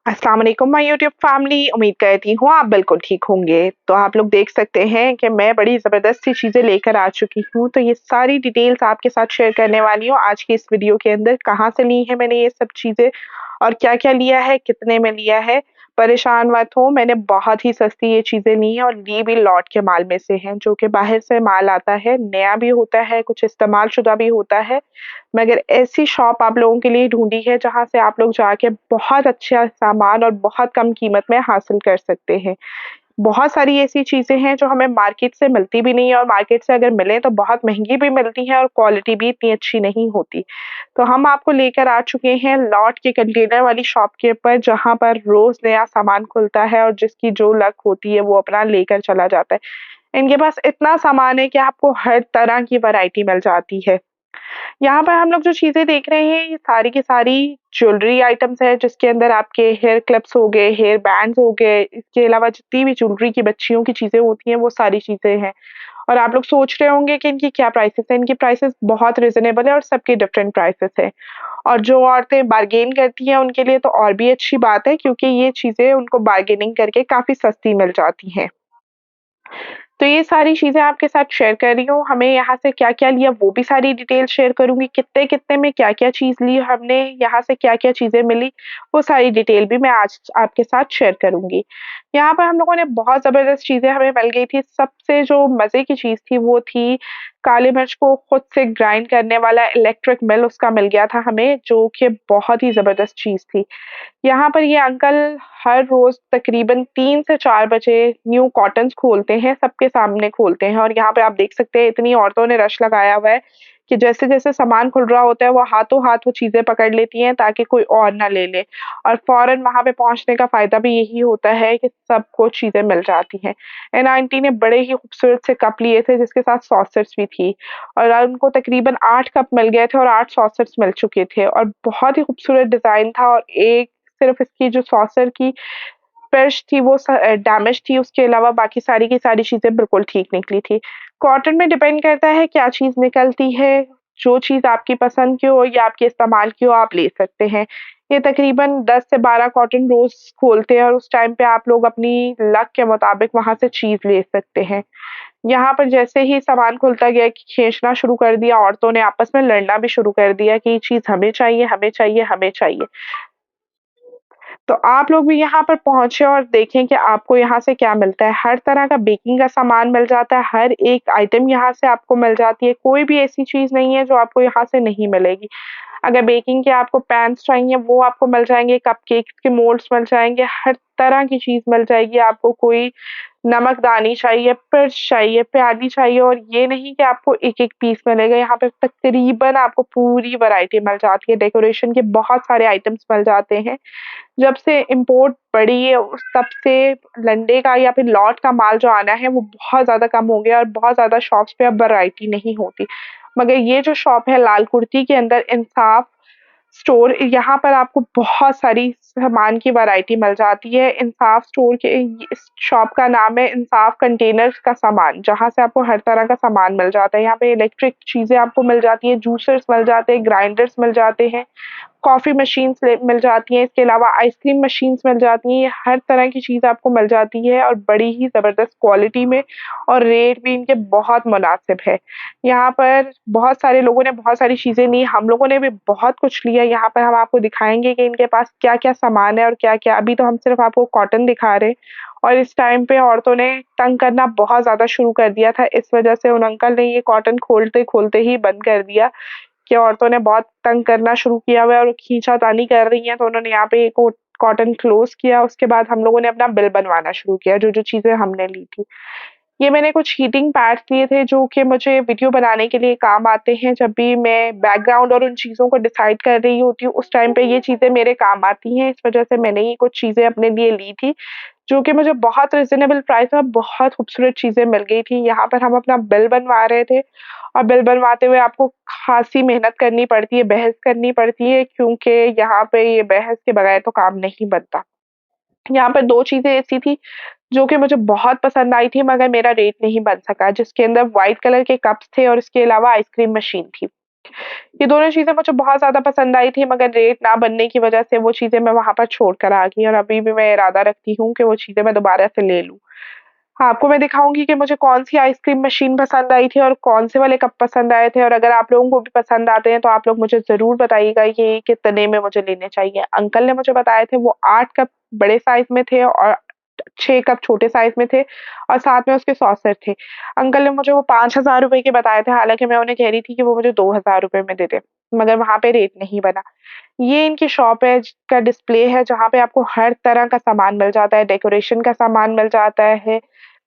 अस्सलाम वालेकुम my YouTube family. उम्मीद करती हूँ आप बिल्कुल ठीक होंगे। तो आप लोग देख सकते हैं कि मैं बड़ी ज़बरदस्त सी चीज़ें लेकर आ चुकी हूँ। तो ये सारी डिटेल्स आपके साथ शेयर करने वाली हूँ आज की इस वीडियो के अंदर। कहाँ से ली है मैंने ये सब चीज़ें और क्या-क्या लिया है, कितने में लिया है। परेशान मत हो, मैंने बहुत ही सस्ती ये चीज़ें ली हैं और ली भी लॉट के माल में से हैं, जो कि बाहर से माल आता है, नया भी होता है, कुछ इस्तेमाल शुदा भी होता है। मगर ऐसी शॉप आप लोगों के लिए ढूँढी है जहाँ से आप लोग जाके बहुत अच्छा सामान और बहुत कम कीमत में हासिल कर सकते हैं। बहुत सारी ऐसी चीज़ें हैं जो हमें मार्केट से मिलती भी नहीं है और मार्केट से अगर मिलें तो बहुत महँगी भी मिलती हैं और क्वालिटी भी इतनी अच्छी नहीं होती। तो हम आपको लेकर आ चुके हैं लॉट के कंटेनर वाली शॉप के ऊपर जहाँ पर रोज़ नया सामान खुलता है और जिसकी जो लक होती है वो अपना लेकर चला जाता है। इनके पास इतना सामान है कि आपको हर तरह की वैरायटी मिल जाती है। यहाँ पर हम लोग जो चीज़ें देख रहे हैं, ये सारी की सारी ज्वेलरी आइटम्स हैं, जिसके अंदर आपके हेयर क्लिप्स हो गए, हेयर बैंड्स हो गए, इसके अलावा जितनी भी ज्वेलरी की बच्चियों की चीज़ें होती हैं, वो सारी चीज़ें हैं। और आप लोग सोच रहे होंगे कि इनकी क्या प्राइसेज़ हैं, इनकी प्राइसेज़ बहुत रीज़नेबल है और सबकी डिफरेंट प्राइसेज़ हैं। और जो औरतें बार्गेन करती हैं, उनके लिए तो और भी अच्छी बात है क्योंकि ये चीज़ें उनको बार्गेनिंग करके काफ़ी सस्ती मिल जाती हैं। तो ये सारी चीज़ें आपके साथ शेयर कर रही हूँ। हमें यहाँ से क्या-क्या लिया वो भी सारी डिटेल शेयर करूँगी। कितने-कितने में क्या-क्या चीज़ ली हमने, यहाँ से क्या-क्या चीज़ें मिली, वो सारी डिटेल भी मैं आज आपके साथ शेयर करूँगी। यहाँ पर हम लोगों ने बहुत ज़बरदस्त चीज़ें हमें मिल गई थी। सबसे जो मज़े की चीज़ थी वो थी काली मिर्च को खुद से ग्राइंड करने वाला इलेक्ट्रिक मिल उसका मिल गया था हमें, जो कि बहुत ही ज़बरदस्त चीज़ थी। यहाँ पर ये अंकल हर रोज़ तकरीबन 3 से 4 बजे न्यू कॉटन्स खोलते हैं, सबके सामने खोलते हैं और यहाँ पे आप देख सकते हैं इतनी औरतों ने रश लगाया हुआ है कि जैसे-जैसे सामान खुल रहा होता है, वो हाथों-हाथ वो चीज़ें पकड़ लेती हैं ताकि कोई और ना ले ले। और फ़ौरन वहाँ पे पहुँचने का फ़ायदा भी यही होता है कि सबको चीज़ें मिल जाती हैं। एन आंटी ने बड़े ही खूबसूरत से कप लिए थे जिसके साथ सॉसर्स भी थी और उनको तकरीबन 8 कप मिल गए थे और 8 सॉसर्स मिल चुके थे और बहुत ही खूबसूरत डिज़ाइन था और एक सिर्फ़ इसकी जो सॉसर की पर्श थी वो डैमेज थी, उसके अलावा बाकी सारी की सारी चीज़ें बिल्कुल ठीक निकली थी। कॉटन में डिपेंड करता है क्या चीज़ निकलती है, जो चीज़ आपकी पसंद की हो या आपके इस्तेमाल की हो आप ले सकते हैं। ये तकरीबन 10 से 12 कॉटन रोज़ खोलते हैं और उस टाइम पे आप लोग अपनी लक के मुताबिक वहाँ से चीज़ ले सकते हैं। यहाँ पर जैसे ही सामान खुलता गया कि खींचना शुरू कर दिया, औरतों ने आपस में लड़ना भी शुरू कर दिया कि ये चीज़ हमें चाहिए, हमें चाहिए, हमें चाहिए। तो आप लोग भी यहाँ पर पहुँचे और देखें कि आपको यहाँ से क्या मिलता है। हर तरह का बेकिंग का सामान मिल जाता है, हर एक आइटम यहाँ से आपको मिल जाती है। कोई भी ऐसी चीज़ नहीं है जो आपको यहाँ से नहीं मिलेगी। अगर बेकिंग के आपको पैन्स चाहिए वो आपको मिल जाएँगे, कपकेक्स के मोल्ड्स मिल जाएँगे, हर तरह की चीज़ मिल जाएगी आपको। कोई नमकदानी चाहिए, पिर्च चाहिए, प्याली चाहिए और ये नहीं कि आपको एक-एक पीस मिलेगा, यहाँ पे तकरीबन आपको पूरी वैरायटी मिल जाती है। डेकोरेशन के बहुत सारे आइटम्स मिल जाते हैं। जब से इम्पोर्ट बढ़ी है उस तब से लंडे का या फिर लॉट का माल जो आना है वो बहुत ज़्यादा कम हो गया और बहुत ज़्यादा शॉप्स पे अब वैरायटी नहीं होती। मगर ये जो शॉप है लाल कुर्ती के अंदर इंसाफ स्टोर यहाँ पर आपको बहुत सारी सामान की वैरायटी मिल जाती है। इंसाफ स्टोर के इस शॉप का नाम है इंसाफ कंटेनर्स का सामान, जहाँ से आपको हर तरह का सामान मिल जाता है। यहाँ पे इलेक्ट्रिक चीज़ें आपको मिल जाती हैं, जूसर्स मिल जाते हैं, ग्राइंडर्स मिल जाते हैं। कॉफ़ी मशीन्स मिल जाती हैं, इसके अलावा आइसक्रीम मशीन्स मिल जाती हैं, ये हर तरह की चीज़ आपको मिल जाती है और बड़ी ही ज़बरदस्त क्वालिटी में और रेट भी इनके बहुत मुनासिब है। यहाँ पर बहुत सारे लोगों ने बहुत सारी चीज़ें ली, हम लोगों ने भी बहुत कुछ लिया, यहाँ पर हम आपको दिखाएँगे कि इनके पास क्या-क्या सामान है और क्या-क्या अभी तो हम सिर्फ़ आपको कॉटन दिखा रहे हैं और इस टाइम पे औरतों ने तंग करना बहुत ज़्यादा शुरू कर दिया था, इस वजह से उन अंकल ने ये कॉटन खोलते-खोलते ही बंद कर दिया। कि औरतों ने बहुत तंग करना शुरू किया हुआ है और खींचातानी कर रही हैं, तो उन्होंने यहाँ पे कॉटन क्लोज़ किया, उसके बाद हम लोगों ने अपना बिल बनवाना शुरू किया, जो-जो चीज़ें हमने ली थी। ये मैंने कुछ हीटिंग पैड्स लिए थे जो कि मुझे वीडियो बनाने के लिए काम आते हैं, जब भी मैं बैकग्राउंड और उन चीज़ों को डिसाइड कर रही होती हूँ, उस टाइम पे ये चीज़ें मेरे काम आती हैं, इस वजह से मैंने ये कुछ चीज़ें अपने लिए ली थी, जो कि मुझे बहुत रीज़नेबल प्राइस में बहुत खूबसूरत चीज़ें मिल गई थी। यहाँ पर हम अपना बिल बनवा रहे थे और बिल बनवाते हुए आपको खासी मेहनत करनी पड़ती है, बहस करनी पड़ती है क्योंकि यहाँ पे ये बहस के बगैर तो काम नहीं बनता। यहाँ पर 2 चीज़ें ऐसी थी जो कि मुझे बहुत पसंद आई थी मगर मेरा रेट नहीं बन सका, जिसके अंदर व्हाइट कलर के कप्स थे और इसके अलावा आइसक्रीम मशीन थी। ये दोनों चीज़ें मुझे बहुत ज़्यादा पसंद आई थी, मगर रेट ना बनने की वज़ह से वो चीज़ें मैं वहाँ पर छोड़ कर आ गई और अभी भी मैं इरादा रखती हूँ कि वो चीज़ें मैं दोबारा से ले लूँ। हाँ, आपको मैं दिखाऊँगी कि मुझे कौन-सी आइसक्रीम मशीन पसंद आई थी और कौन-से वाले कप पसंद आए थे, और अगर आप लोगों को भी पसंद आते हैं तो आप लोग मुझे ज़रूर बताइएगा कि कितने में मुझे लेने चाहिए। अंकल ने मुझे बताए थे वो 8 कप बड़े साइज़ में थे और 6 कप छोटे साइज़ में थे और साथ में उसके सॉसर थे। अंकल ने मुझे वो ₹5000 के बताए थे, हालाँकि मैं उन्हें कह रही थी कि वो मुझे ₹2000 में दे दें, मगर वहाँ पे रेट नहीं बना। ये इनकी शॉप है का डिस्प्ले है जहाँ पे आपको हर तरह का सामान मिल जाता है, डेकोरेशन का सामान मिल जाता है,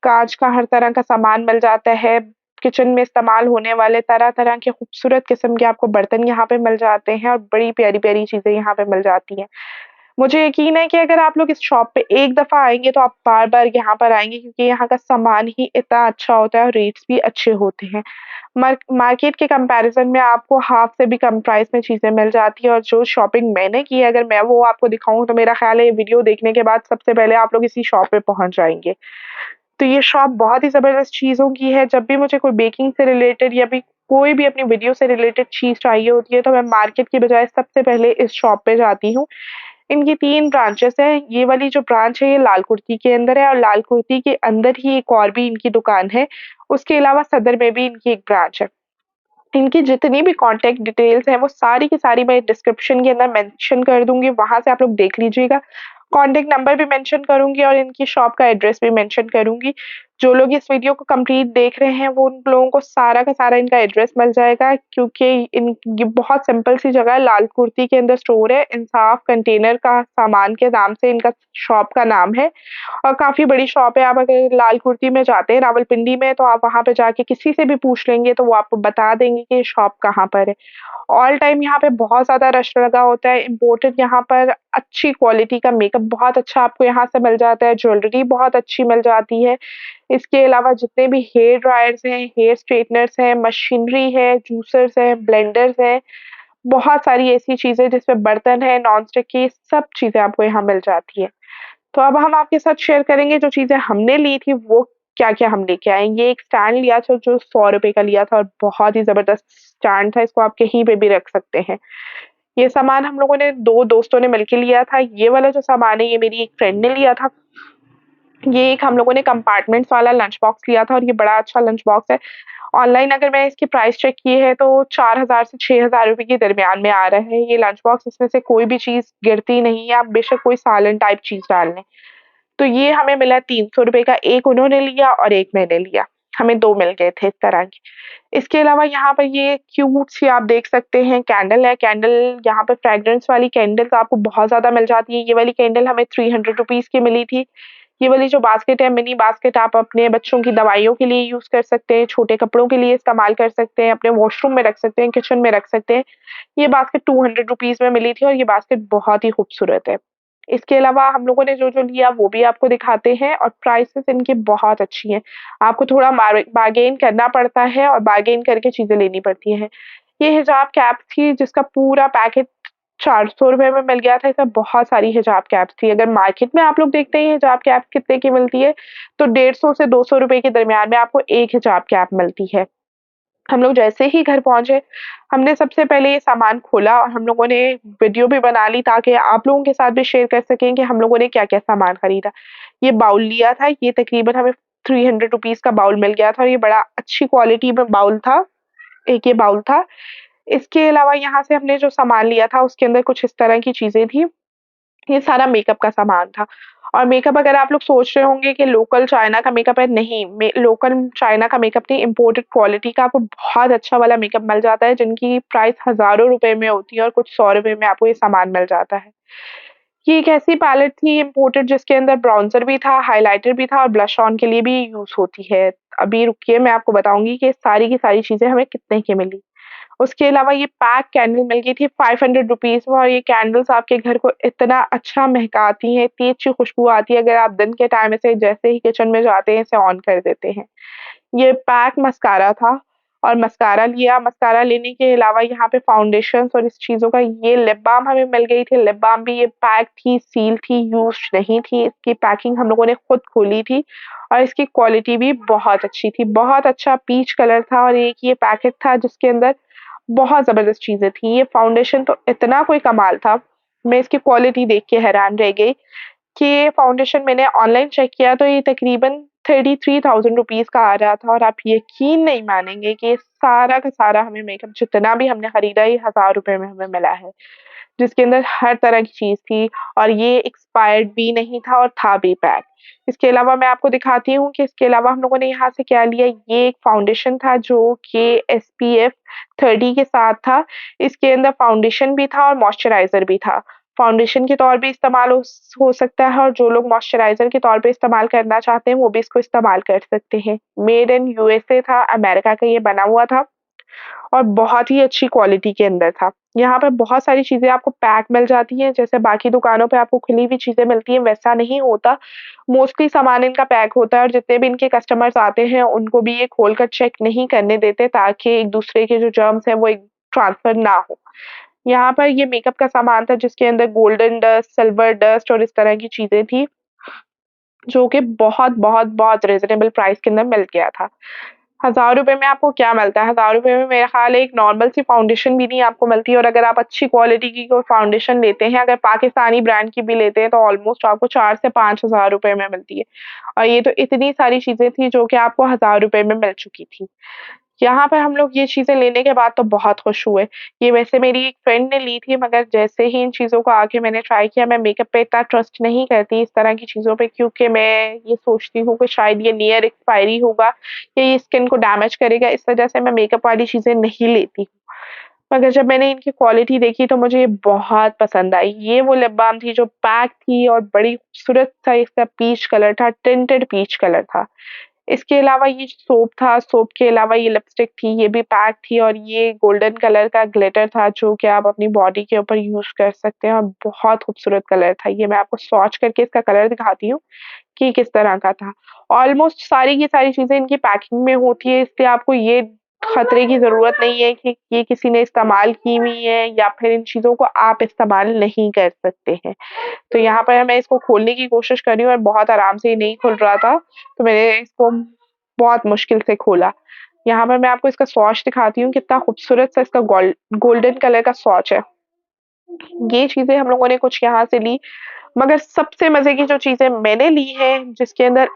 काँच का हर तरह का सामान मिल जाता है, किचन में इस्तेमाल होने वाले तरह-तरह के खूबसूरत किस्म के आपको बर्तन यहाँ पे मिल जाते हैं और बड़ी प्यारी-प्यारी चीज़ें यहाँ पे मिल जाती हैं। मुझे यकीन है कि अगर आप लोग इस शॉप पे एक दफ़ा आएँगे तो आप बार-बार यहाँ पर आएँगे, क्योंकि यहाँ का सामान ही इतना अच्छा होता है और रेट्स भी अच्छे होते हैं। मार्केट के कंपैरिज़न में आपको हाफ़ से भी कम प्राइस में चीज़ें मिल जाती हैं और जो शॉपिंग मैंने की है, अगर मैं वो आपको दिखाऊँ तो मेरा ख़्याल है ये वीडियो देखने के बाद सबसे पहले आप लोग इसी शॉप पे पहुँच जाएँगे। तो ये शॉप बहुत ही ज़बरदस्त चीज़ों की है, जब भी मुझे कोई बेकिंग से रिलेटेड या भी कोई भी अपनी वीडियो से रिलेटेड चीज़ चाहिए होती है, तो मैं मार्केट की बजाय सबसे पहले इस शॉप पे जाती हूँ। इनकी 3 ब्रांचेस हैं, ये वाली जो ब्रांच है ये लाल कुर्ती के अंदर है और लाल कुर्ती के अंदर ही एक और भी इनकी दुकान है। उसके अलावा सदर में भी इनकी एक ब्रांच है। इनकी जितनी भी कॉन्टैक्ट डिटेल्स हैं, वो सारी की सारी मैं डिस्क्रिप्शन के अंदर मेंशन कर दूँगी, वहाँ से आप लोग देख लीजिएगा। कॉन्टैक्ट नंबर भी मेंशन करूँगी और इनकी शॉप का एड्रेस भी मेंशन करूँगी। जो लोग इस वीडियो को कंप्लीट देख रहे हैं, वो उन लोगों को सारा का सारा इनका एड्रेस मिल जाएगा, क्योंकि इन ये बहुत सिंपल सी जगह है, लाल कुर्ती के अंदर स्टोर है। इंसाफ कंटेनर का सामान के नाम से इनका शॉप का नाम है और काफ़ी बड़ी शॉप है। आप अगर लाल कुर्ती में जाते हैं रावलपिंडी में, तो आप वहाँ पे जाके किसी से भी पूछ लेंगे तो वो आपको बता देंगे कि ये शॉप कहाँ पर है। ऑल टाइम यहाँ पे बहुत ज़्यादा रश लगा होता है, इम्पोर्टेड यहाँ पर अच्छी क्वालिटी का मेकअप बहुत अच्छा आपको यहाँ से मिल जाता है, ज्वेलरी बहुत अच्छी मिल जाती है। इसके अलावा जितने भी हेयर ड्रायर्स हैं, हेयर स्ट्रेटनर्स हैं, मशीनरी है, जूसर्स हैं, ब्लेंडर्स हैं, बहुत सारी ऐसी चीज़ें जिसमें बर्तन है, नॉन स्टिक की, सब चीज़ें आपको यहाँ मिल जाती हैं। तो अब हम आपके साथ शेयर करेंगे जो चीज़ें हमने ली थी, वो क्या-क्या हम लेके आए। ये एक स्टैंड लिया था जो ₹100 का लिया था और बहुत ही ज़बरदस्त स्टैंड था, इसको आप कहीं पे भी रख सकते हैं। ये सामान हम लोगों ने 2 दोस्तों ने मिलके लिया था। ये वाला जो सामान है ये मेरी एक फ्रेंड ने लिया था। ये एक हम लोगों ने कंपार्टमेंट्स वाला लंच बॉक्स लिया था और ये बड़ा अच्छा लंच बॉक्स है। ऑनलाइन अगर मैं इसकी प्राइस चेक की है तो 4000 से ₹6000 के दरमियान में आ रहा है ये लंच बॉक्स। इसमें से कोई भी चीज़ गिरती नहीं है, आप बेशक कोई सालन टाइप चीज़ डाल लें। तो ये हमें मिला ₹300 का, एक उन्होंने लिया और एक मैंने लिया। हमें 2 मिल गए थे इस तरह के। इसके अलावा यहाँ पर ये क्यूट सी आप देख सकते हैं कैंडल है, कैंडल यहाँ पे फ्रेग्रेंस वाली कैंडल्स आपको बहुत ज़्यादा मिल जाती है। ये वाली कैंडल हमें ₹300 की मिली थी। ये वाली जो बास्केट है, मिनी बास्केट, आप अपने बच्चों की दवाइयों के लिए यूज़ कर सकते हैं, छोटे कपड़ों के लिए इस्तेमाल कर सकते हैं, अपने वॉशरूम में रख सकते हैं, किचन में रख सकते हैं। ये बास्केट ₹200 में मिली थी और ये बास्केट बहुत ही खूबसूरत है। इसके अलावा हम लोगों ने जो-जो लिया वो भी आपको दिखाते हैं और प्राइसेज़ इनकी बहुत अच्छी हैं। आपको थोड़ा बार्गेन करना पड़ता है और बार्गेन करके चीज़ें लेनी पड़ती हैं। ये हिजाब कैप थी जिसका पूरा पैकेट ₹400 में मिल गया था, इसमें बहुत सारी हिजाब कैप्स थी। अगर मार्केट में आप लोग देखते हैं हिजाब कैप कितने की मिलती है, तो 150 से ₹200 के दरमियान में आपको एक हिजाब कैप मिलती है। हम लोग जैसे ही घर पहुँचे, हमने सबसे पहले ये सामान खोला और हम लोगों ने वीडियो भी बना ली ताकि आप लोगों के साथ भी शेयर कर सकें कि हम लोगों ने क्या-क्या सामान खरीदा। ये बाउल लिया था, ये तकरीबन हमें ₹300 का बाउल मिल गया था और ये बड़ा अच्छी क्वालिटी में बाउल था, एक ये बाउल था। इसके अलावा यहाँ से हमने जो सामान लिया था उसके अंदर कुछ इस तरह की चीज़ें थी। ये सारा मेकअप का सामान था और मेकअप अगर आप लोग सोच रहे होंगे कि लोकल चाइना का मेकअप है, नहीं, लोकल चाइना का मेकअप नहीं, इम्पोर्टेड क्वालिटी का आपको बहुत अच्छा वाला मेकअप मिल जाता है, जिनकी प्राइस हज़ारों रुपए में होती है और कुछ ₹100 में आपको ये सामान मिल जाता है। ये एक ऐसी पैलेट थी इम्पोर्टेड जिसके अंदर ब्राउज़र भी था, हाइलाइटर भी था और ब्लश ऑन के लिए भी यूज़ होती है। अभी रुकिए मैं आपको बताऊँगी कि सारी की सारी चीज़ें हमें कितने की मिली। उसके अलावा ये पैक कैंडल मिल गई थी ₹500 में और ये कैंडल्स आपके घर को इतना अच्छा महकाती हैं, इतनी अच्छी खुशबू आती है, अगर आप दिन के टाइम इसे जैसे ही किचन में जाते हैं, इसे ऑन कर देते हैं। ये पैक मस्कारा था और मस्कारा लिया, मस्कारा लेने के अलावा यहाँ पे फाउंडेशंस और इस चीज़ों का ये लिप बाम हमें मिल गई थी, लिप बाम भी ये पैक थी, सील थी, यूज़्ड नहीं थी, इसकी पैकिंग हम लोगों ने खुद खोली थी और इसकी क्वालिटी भी बहुत अच्छी थी, बहुत अच्छा पीच कलर था और एक ये पैकेट था जिसके अंदर बहुत ज़बरदस्त चीज़ें थी। ये फाउंडेशन तो इतना कोई कमाल था, मैं इसकी क्वालिटी देख के हैरान रह गई कि ये फाउंडेशन मैंने ऑनलाइन चेक किया तो ये तकरीबन 33,000 रुपीज़ का आ रहा था और आप यकीन नहीं मानेंगे कि ये सारा का सारा हमें मेकअप जितना भी हमने खरीदा ये ₹1000 में हमें मिला है। जिसके अंदर हर तरह की चीज़ थी और ये एक्सपायर्ड भी नहीं था और था भी पैक। इसके अलावा मैं आपको दिखाती हूँ कि इसके अलावा हम लोगों ने यहाँ से क्या लिया, ये एक फाउंडेशन था जो कि एसपीएफ 30 के साथ था। इसके अंदर फाउंडेशन भी था और मॉइस्चराइज़र भी था। फाउंडेशन के तौर पे इस्तेमाल हो सकता है और जो लोग मॉइस्चराइज़र के तौर पे इस्तेमाल करना चाहते हैं, वो भी इसको इस्तेमाल कर सकते हैं। मेड इन यूएसए था, अमेरिका का ये बना हुआ था। और बहुत ही अच्छी क्वालिटी के अंदर था। यहाँ पे बहुत सारी चीज़ें आपको पैक मिल जाती हैं, जैसे बाकी दुकानों पे आपको खुली हुई चीज़ें मिलती हैं, वैसा नहीं होता। मोस्टली सामान इनका पैक होता है और जितने भी इनके कस्टमर्स आते हैं, उनको भी ये खोल कर चेक नहीं करने देते ताकि एक-दूसरे के जो जर्म्स हैं, वो एक ट्रांसफर ना हो। यहाँ पर ये मेकअप का सामान था जिसके अंदर गोल्डन डस्ट, सिल्वर डस्ट और इस तरह की चीज़ें थी, जो कि बहुत रीज़नेबल प्राइस के अंदर मिल गया था। ₹1000 में आपको क्या मिलता है? ₹1000 में मेरा ख़्याल है एक नॉर्मल सी फाउंडेशन भी नहीं आपको मिलती और अगर आप अच्छी क्वालिटी की कोई फाउंडेशन लेते हैं, अगर पाकिस्तानी ब्रांड की भी लेते हैं तो ऑलमोस्ट आपको 4 से ₹5000 में मिलती है। और ये तो इतनी सारी चीज़ें थी जो कि आपको ₹1000 में मिल चुकी थी। यहाँ पर हम लोग ये चीज़ें लेने के बाद तो बहुत खुश हुए। ये वैसे मेरी एक फ्रेंड ने ली थी मगर जैसे ही इन चीज़ों को आके मैंने ट्राई किया, मैं मेकअप पे इतना ट्रस्ट नहीं करती इस तरह की चीज़ों पे क्योंकि मैं ये सोचती हूँ कि शायद ये नियर एक्सपायरी होगा या ये स्किन को डैमेज करेगा, इस वजह से मैं मेकअप वाली चीज़ें नहीं लेती। मगर जब मैंने इनकी क्वालिटी देखी तो मुझे ये बहुत पसंद आई। ये वो लिप बाम थी जो पैक थी और बड़ी खूबसूरत सा इसका पीच कलर था, टिंटेड पीच कलर था। इसके अलावा ये सोप था, सोप के अलावा ये लिपस्टिक थी, ये भी पैक थी और ये गोल्डन कलर का ग्लिटर था जो कि आप अपनी बॉडी के ऊपर यूज़ कर सकते हैं और बहुत खूबसूरत कलर था। ये मैं आपको स्वॉच करके इसका कलर दिखाती हूँ कि किस तरह का था। ऑलमोस्ट सारी की सारी चीज़ें इनकी पैकिंग में होती है इसलिए आपको ये खतरे की ज़रूरत नहीं है कि ये किसी ने इस्तेमाल की हुई है या फिर इन चीज़ों को आप इस्तेमाल नहीं कर सकते हैं। तो यहाँ पर मैं इसको खोलने की कोशिश कर रही हूँ और बहुत आराम से ये नहीं खुल रहा था, तो मैंने इसको बहुत मुश्किल से खोला। यहाँ पर मैं आपको इसका स्वॉच दिखाती हूँ, कितना खूबसूरत सा इसका गोल्डन कलर का स्वॉच है। ये चीज़ें हम लोगों ने कुछ यहाँ से ली, मगर सबसे मज़े की जो चीज़ें मैंने ली हैं, जिसके अंदर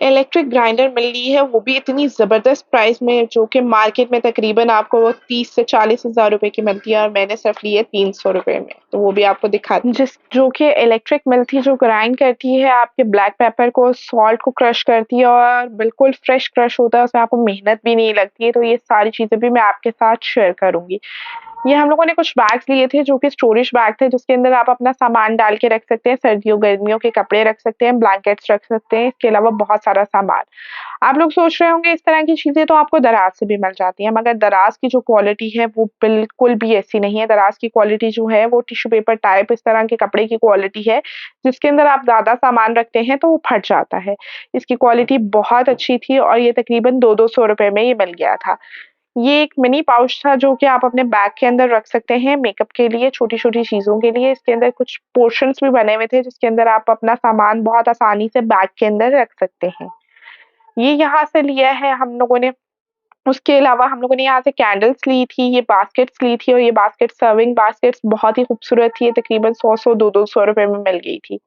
इलेक्ट्रिक ग्राइंडर मिल रही है, वो भी इतनी ज़बरदस्त प्राइस में जो कि मार्केट में तकरीबन आपको वो 30 से 40 हज़ार रुपए की मिलती है और मैंने सिर्फ ली है ₹300 में, तो वो भी आपको दिखाती हूँ। जो कि इलेक्ट्रिक मिलती है, जो ग्राइंड करती है आपके ब्लैक पेपर को, सॉल्ट को क्रश करती है और बिल्कुल फ्रेश क्रश होता है, उसमें आपको मेहनत भी नहीं लगती है, तो ये सारी चीज़ें भी मैं आपके साथ शेयर करूँगी। ये हम लोगों ने कुछ बैग्स लिए थे जो कि स्टोरेज बैग थे जिसके अंदर आप अपना सामान डाल के रख सकते हैं, सर्दियों-गर्मियों के कपड़े रख सकते हैं, ब्लैंकेट्स रख सकते हैं, इसके अलावा बहुत सारा सामान। आप लोग सोच रहे होंगे इस तरह की चीज़ें तो आपको दराज़ से भी मिल जाती हैं, मगर दराज़ की जो क्वालिटी है वो बिल्कुल भी ऐसी नहीं है। दराज़ की क्वालिटी जो है वो टिश्यू पेपर टाइप इस तरह के कपड़े की क्वालिटी है, जिसके अंदर आप ज़्यादा सामान रखते हैं तो वो फट जाता है। इसकी क्वालिटी बहुत अच्छी थी और ये तकरीबन 200-200 रुपए में ये मिल गया था। ये एक मिनी पाउच था जो कि आप अपने बैग के अंदर रख सकते हैं मेकअप के लिए, छोटी-छोटी चीज़ों के लिए। इसके अंदर कुछ पोर्शन्स भी बने हुए थे जिसके अंदर आप अपना सामान बहुत आसानी से बैग के अंदर रख सकते हैं। ये यहाँ से लिया है हम लोगों ने। उसके अलावा हम लोगों ने यहाँ से कैंडल्स ली थी, ये बास्केट्स ली थी और ये बास्केट सर्विंग बास्केट्स बहुत ही खूबसूरत थी, ये तकरीबन 100-100, 200-200 रुपए में मिल गई थी।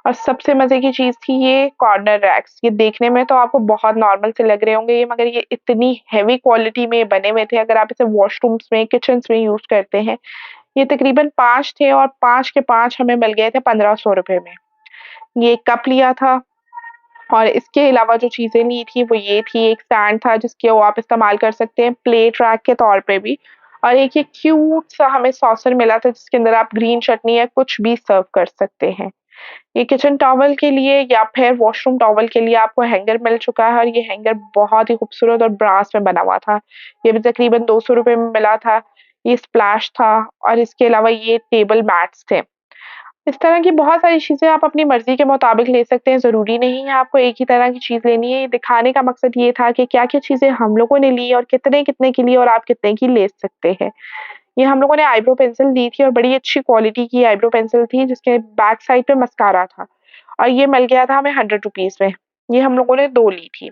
और सबसे मज़े की चीज़ थी ये कॉर्नर रैक्स। ये देखने में तो आपको बहुत नॉर्मल से लग रहे होंगे ये मगर ये इतनी हेवी क्वालिटी में बने हुए थे अगर आप इसे वॉशरूम्स में, किचन्स में यूज़ करते हैं। ये तकरीबन 5 थे और 5 के 5 हमें मिल गए थे ₹1500 में। ये कप लिया था और इसके अलावा जो चीज़ें ली थी वो ये थी, एक स्टैंड था जिसके वो आप इस्तेमाल कर सकते हैं प्लेट रैक के तौर पे भी और एक ये क्यूट सा हमें सॉसर मिला था जिसके अंदर आप ग्रीन चटनी या कुछ भी सर्व कर सकते हैं। ये किचन टॉवल के लिए या फिर वॉशरूम टॉवल के लिए आपको हैंगर मिल चुका है और ये हैंगर बहुत ही खूबसूरत और ब्रास में बना हुआ था। ये भी तकरीबन ₹200 में मिला था। ये स्प्लैश था और इसके अलावा ये टेबल मैट्स थे। इस तरह की बहुत सारी चीज़ें आप अपनी मर्ज़ी के मुताबिक ले सकते हैं, ज़रूरी नहीं है आपको एक ही तरह की चीज़ लेनी है। ये दिखाने का मकसद ये था कि क्या-क्या चीज़ें हम लोगों ने ली और कितने-कितने की ली और आप कितने की ले सकते हैं। ये हम लोगों ने आईब्रो पेंसिल ली थी और बड़ी अच्छी क्वालिटी की आईब्रो पेंसिल थी जिसके बैक साइड पे मस्कारा था और ये मिल गया था हमें ₹100 में। ये हम लोगों ने 2 ली थी।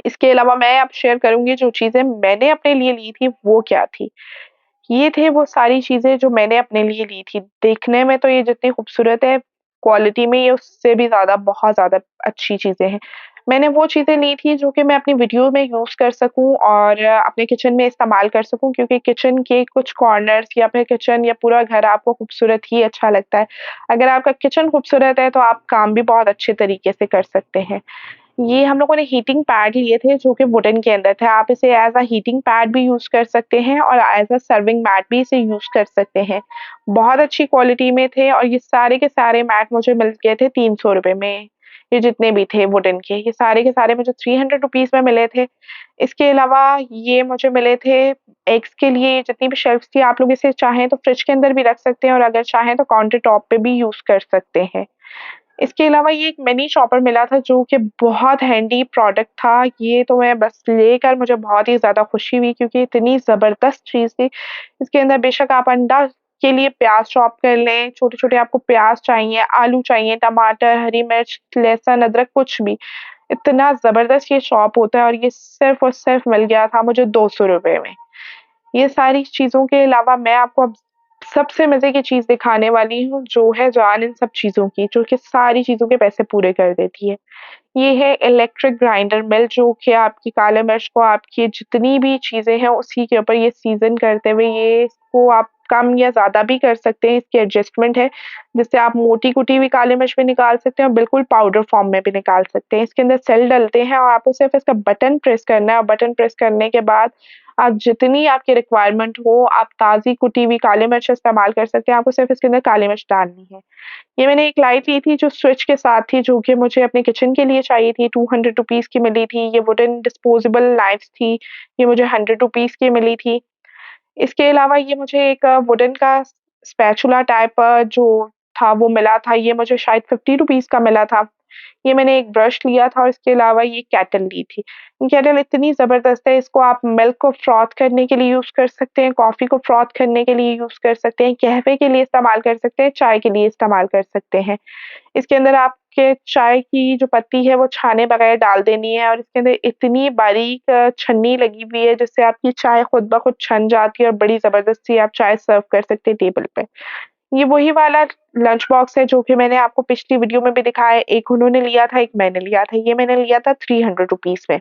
इसके अलावा मैं अब शेयर करूँगी जो चीज़ें मैंने अपने लिए ली थी वो क्या थी। ये थे वो सारी चीज़ें जो मैंने अपने लिए ली थी। देखने में तो ये जितनी खूबसूरत है, क्वालिटी में ये उससे भी ज़्यादा बहुत ज़्यादा अच्छी चीज़ें हैं। मैंने वो चीज़ें ली थी जो कि मैं अपनी वीडियो में यूज़ कर सकूँ और अपने किचन में इस्तेमाल कर सकूँ, क्योंकि किचन के कुछ कॉर्नर्स या फिर किचन या पूरा घर आपको खूबसूरत ही अच्छा लगता है। अगर आपका किचन खूबसूरत है तो आप काम भी बहुत अच्छे तरीके से कर सकते हैं। ये हम लोगों ने हीटिंग पैड लिए थे जो कि वुडन के अंदर थे। आप इसे एज़ अ हीटिंग पैड भी यूज़ कर सकते हैं और एज़ अ सर्विंग मैट भी इसे यूज़ कर सकते हैं। बहुत अच्छी क्वालिटी में थे और ये सारे के सारे मैट मुझे मिल गए थे ₹300 में। ये जितने भी थे वुडन के, ये सारे के सारे मुझे ₹300 में मिले थे। इसके अलावा ये मुझे मिले थे एग्स के लिए जितनी भी शेल्फ्स थी, आप लोग इसे चाहें तो फ्रिज के अंदर भी रख सकते हैं और अगर चाहें तो काउंटर टॉप पे भी यूज़ कर सकते हैं। इसके अलावा ये एक मिनी चॉपर मिला था जो कि बहुत हैंडी प्रोडक्ट था। ये तो मैं बस लेकर मुझे बहुत ही ज़्यादा खुशी हुई क्योंकि इतनी ज़बरदस्त चीज़ थी। इसके अंदर बेशक आप अंडा के लिए प्याज़ चॉप कर लें, छोटे-छोटे आपको प्याज़ चाहिए, आलू चाहिए, टमाटर, हरी मिर्च, लहसुन, अदरक कुछ भी। इतना ज़बरदस्त ये चॉप होता है और ये सिर्फ़ और सिर्फ़ मिल गया था मुझे ₹200 में। ये सारी चीज़ों के अलावा मैं आपको अब सबसे मज़े की चीज़ दिखाने वाली हूँ, जो है जान इन सब चीज़ों की, जो कि सारी चीज़ों के पैसे पूरे कर देती है। ये है इलेक्ट्रिक ग्राइंडर मिल जो कि आपकी काली मिर्च को आपकी जितनी भी चीज़ें हैं उसी के ऊपर ये सीज़न करते हुए ये इसको आप कम या ज़्यादा भी कर सकते हैं, इसकी एडजस्टमेंट है, जिससे आप मोटी कुटी हुई काली मिर्च भी निकाल सकते हैं और बिल्कुल पाउडर फॉर्म में भी निकाल सकते हैं। इसके अंदर सेल डलते हैं और आपको सिर्फ़ इसका बटन प्रेस करना है और बटन प्रेस करने के बाद आप जितनी आपकी रिक्वायरमेंट हो, आप ताज़ी कुटी हुई काली मिर्च इस्तेमाल कर सकते हैं, आपको सिर्फ़ इसके अंदर काली मिर्च डालनी है। ये मैंने एक लाइट ली थी जो स्विच के साथ थी, जो कि मुझे अपने किचन के लिए चाहिए थी, ₹200 की मिली थी। ये वुडन डिस्पोजेबल नाइफ़्स थी, ये मुझे ₹100 की मिली थी। इसके अलावा ये मुझे एक वुडन का स्पैचुला टाइप जो था वो मिला था, ये मुझे शायद ₹50 का मिला था। ये मैंने एक ब्रश लिया था और इसके अलावा ये केटल ली थी। केटल इतनी ज़बरदस्त है, इसको आप मिल्क को फ्रॉथ करने के लिए यूज़ कर सकते हैं, कॉफ़ी को फ्रॉथ करने के लिए यूज़ कर सकते हैं, कहवे के लिए इस्तेमाल कर सकते हैं, चाय के लिए इस्तेमाल कर सकते हैं। इसके अंदर आपके चाय की जो पत्ती है वो छाने बगैर डाल देनी है और इसके अंदर इतनी बारीक छन्नी लगी हुई है जिससे आपकी चाय खुद ब खुद छन जाती है और बड़ी ज़बरदस्त सी आप चाय सर्व कर सकते हैं टेबल पे। ये वही वाला लंच बॉक्स है जो कि मैंने आपको पिछली वीडियो में भी दिखाया है। एक उन्होंने लिया था, एक मैंने लिया था। ये मैंने लिया था ₹300 में।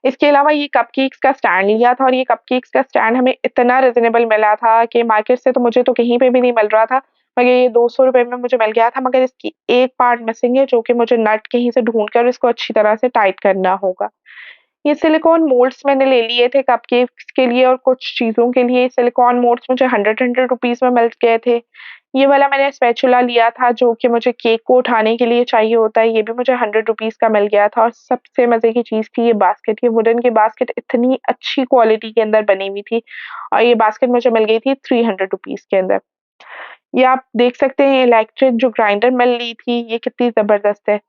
इसके अलावा ये कपकेक्स का स्टैंड लिया था और ये कपकेक्स का स्टैंड हमें इतना रीज़नेबल मिला था कि मार्केट से तो मुझे तो कहीं पे भी नहीं मिल रहा था, मगर ये ₹200 में मुझे मिल गया था, मगर इसकी एक पार्ट मिसिंग है जो कि मुझे नट कहीं से ढूँढ कर इसको अच्छी तरह से टाइट करना होगा। ये सिलिकॉन मोल्ड्स मैंने ले लिए थे कपकेक्स के लिए और कुछ चीज़ों के लिए सिलिकॉन मोल्ड्स मुझे 100 रुपीज़ में मिल गए थे। ये वाला मैंने स्पैचुला लिया था जो कि मुझे केक को उठाने के लिए चाहिए होता है, ये भी मुझे 100 रुपीज़ का मिल गया था और सबसे मज़े की चीज़ थी ये बास्केट, ये वुडन की बास्केट इतनी अच्छी क्वालिटी के अंदर बनी हुई थी और ये बास्केट मुझे मिल गई थी 300 रुपीज़ के अंदर। ये आप देख सकते हैं इलेक्ट्रिक जो ग्राइंडर मिल ली थी, ये कितनी ज़बरदस्त है।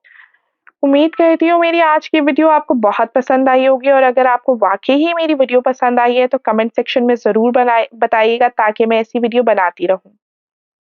उम्मीद करती हूँ मेरी आज की वीडियो आपको बहुत पसंद आई होगी और अगर आपको वाक़ई ही मेरी वीडियो पसंद आई है तो कमेंट सेक्शन में ज़रूर बनाए बताइएगा ताकि मैं ऐसी वीडियो बनाती रहूँ।